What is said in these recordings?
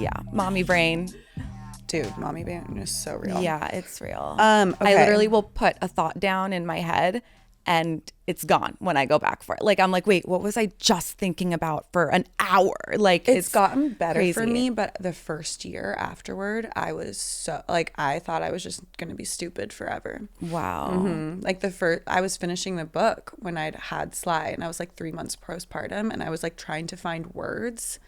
Yeah, mommy brain. Dude, mommy brain is so real. Yeah, it's real. Okay. I literally will put a thought down in my head and it's gone when I go back for it. Like, I'm like, wait, what was I just thinking about for an hour? Like, It's gotten better crazy. for me, but the first year afterward, I was so, like, I thought I was just going to be stupid forever. Wow. Like, I was finishing the book when I'd had Sly, and I was like 3 months postpartum, and I was like trying to find words,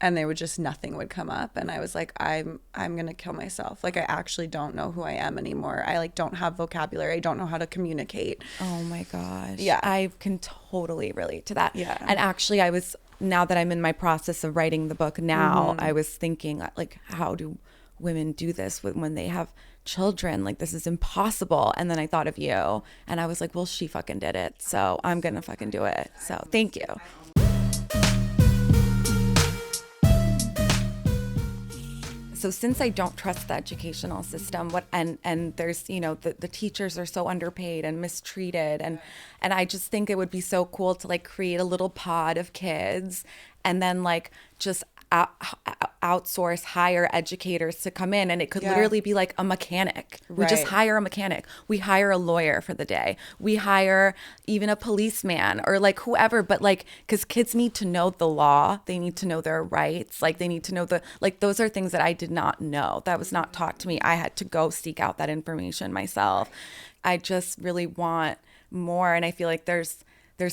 and there would just, nothing would come up, and I was like, I'm gonna kill myself. Like, I actually don't know who I am anymore. I like don't have vocabulary. I don't know how to communicate. Oh my gosh. Yeah. I can totally relate to that. Yeah. And actually, now that I'm in my process of writing the book now, I was thinking, like, how do women do this when they have children? Like, this is impossible. And then I thought of you, and I was like, well, she fucking did it, so I'm gonna fucking do it. So thank you. So since I don't trust the educational system, and there's, you know, the teachers are so underpaid and mistreated, and I just think it would be so cool to like create a little pod of kids and then like just outsource, hire educators to come in, and it could literally be like a mechanic. We just hire a mechanic. We hire a lawyer for the day. We hire even a policeman or like whoever, but like, because kids need to know the law. They need to know their rights. Like, they need to know those are things that I did not know. That was not taught to me. I had to go seek out that information myself. I just really want more, and I feel like there's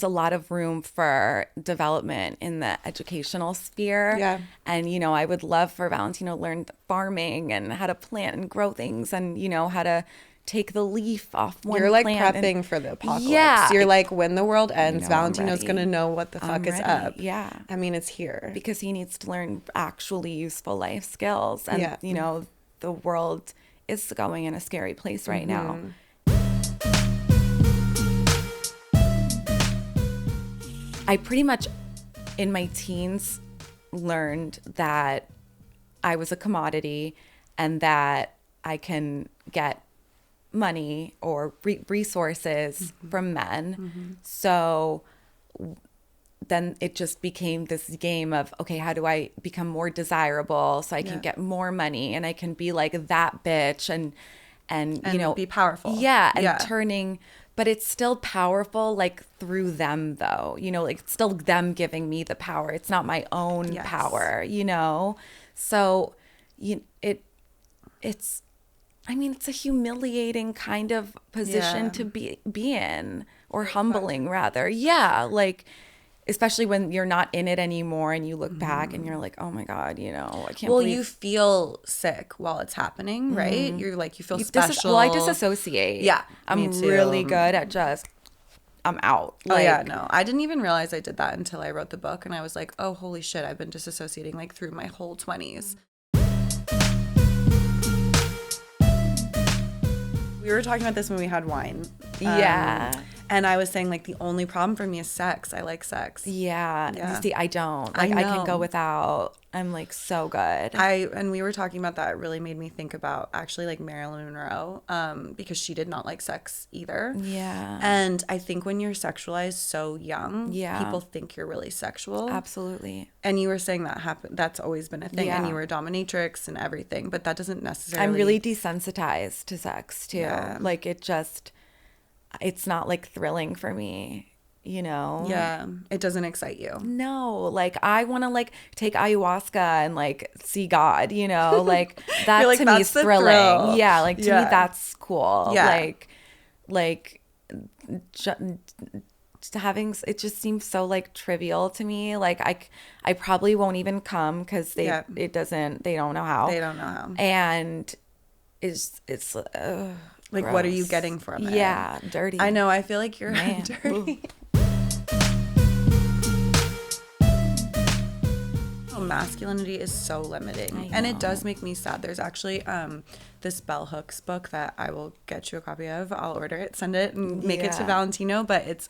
a lot of room for development in the educational sphere. Yeah. And, you know, I would love for Valentino to learn farming and how to plant and grow things, and, you know, how to take the leaf off one You're like plant prepping for the apocalypse. Yeah. You're like, when the world ends, I'm Valentino's ready. going to know what the fuck I'm is ready. up. Yeah. I mean, it's here. Because he needs to learn actually useful life skills. And, you know, the world is going in a scary place right now. I pretty much, in my teens, learned that I was a commodity and that I can get money or resources from men. So then it just became this game of, okay, how do I become more desirable so I can get more money and I can be like that bitch and you know, be powerful. Yeah, and turning, but it's still powerful like through them though, you know, like it's still them giving me the power. It's not my own power, you know? So it's I mean, it's a humiliating kind of position to be in, or humbling rather. Yeah, like especially when you're not in it anymore and you look back and you're like, oh my God, you know, I can't believe. You feel sick while it's happening, right? You're like, you feel special. I disassociate. Yeah, I'm really good at just, I'm out. Like, oh yeah, no. I didn't even realize I did that until I wrote the book, and I was like, oh, holy shit, I've been disassociating like through my whole 20s. We were talking about this when we had wine. Yeah. And I was saying, like, the only problem for me is sex. I like sex. Yeah. You see, I don't. Like, I can go without. I'm, like, so good. And we were talking about that. It really made me think about, actually, like, Marilyn Monroe, because she did not like sex either. Yeah. And I think when you're sexualized so young, people think you're really sexual. Absolutely. And you were saying that's always been a thing. And you were a dominatrix and everything. But that doesn't necessarily... I'm really desensitized to sex, too. Yeah. Like, it's not like thrilling for me, you know? Yeah. It doesn't excite you. No. Like, I want to like take ayahuasca and like see God, you know? Like that like, to me is thrilling. Thrill. Yeah. Like to me, that's cool. Yeah. Like having, it just seems so like trivial to me. Like I probably won't even come because they don't know how. They don't know how. And it's like, gross. What are you getting from it? Yeah, dirty. I know. I feel like you're dirty. Masculinity is so limiting, and it does make me sad. There's actually this Bell Hooks book that I will get you a copy of. I'll order it, send it, and make it to Valentino. But it's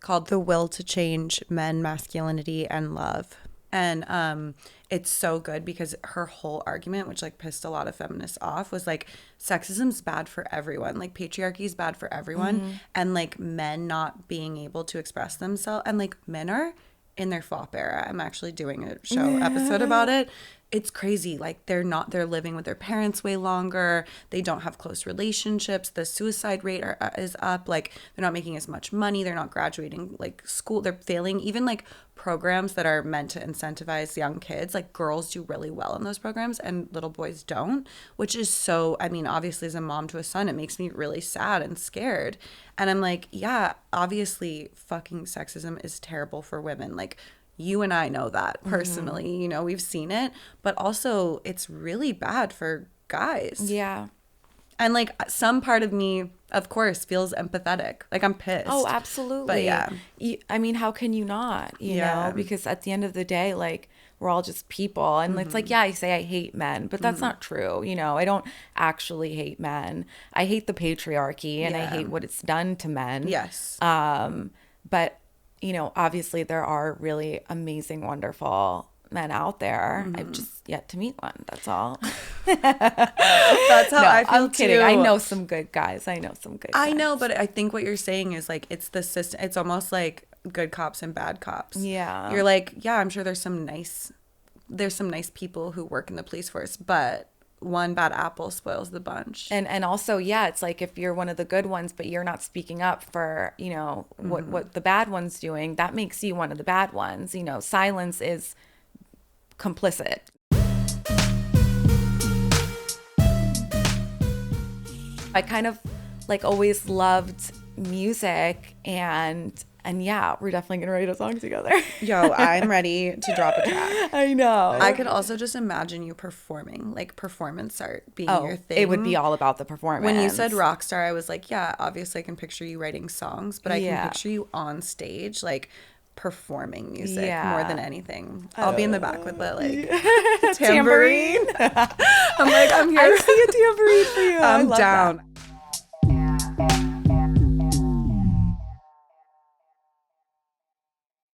called The Will to Change Men, Masculinity, and Love. And it's so good because her whole argument, which like pissed a lot of feminists off, was like sexism's bad for everyone. Like patriarchy is bad for everyone. And like men not being able to express themselves. And like men are in their flop era. I'm actually doing a show episode about it. it's crazy. Like they're living with their parents way longer. They don't have close relationships. The suicide rate is up. Like they're not making as much money. They're not graduating like school. They're failing. Even like programs that are meant to incentivize young kids, like girls do really well in those programs and little boys don't, which is so, I mean, obviously as a mom to a son, it makes me really sad and scared. And I'm like, yeah, obviously fucking sexism is terrible for women. Like, you and I know that personally, you know, we've seen it, but also it's really bad for guys. Yeah. And like some part of me, of course, feels empathetic. Like I'm pissed. Oh, absolutely. But yeah. I mean, how can you not, you know, because at the end of the day, like we're all just people. And it's like, yeah, I say I hate men, but that's not true. You know, I don't actually hate men. I hate the patriarchy and I hate what it's done to men. Yes. But you know, obviously there are really amazing, wonderful men out there. I've just yet to meet one. That's all. That's how I feel. I'm kidding. Too. I know some good guys. I know, but I think what you're saying is like it's the system. It's almost like good cops and bad cops. Yeah. You're like, yeah, I'm sure there's some nice people who work in the police force, but one bad apple spoils the bunch. And also, yeah, it's like if you're one of the good ones, but you're not speaking up for, you know, what the bad one's doing, that makes you one of the bad ones. You know, silence is complicit. I kind of like always loved music and yeah, we're definitely gonna write a song together. Yo, I'm ready to drop a track. I know. I could also just imagine you performing, like performance art being your thing. It would be all about the performance. When you said rock star, I was like, yeah, obviously I can picture you writing songs, but I can picture you on stage, like performing music more than anything. I'll be in the back with the like tambourine. I'm like, I'm here. I see a tambourine for you. I'm down. That.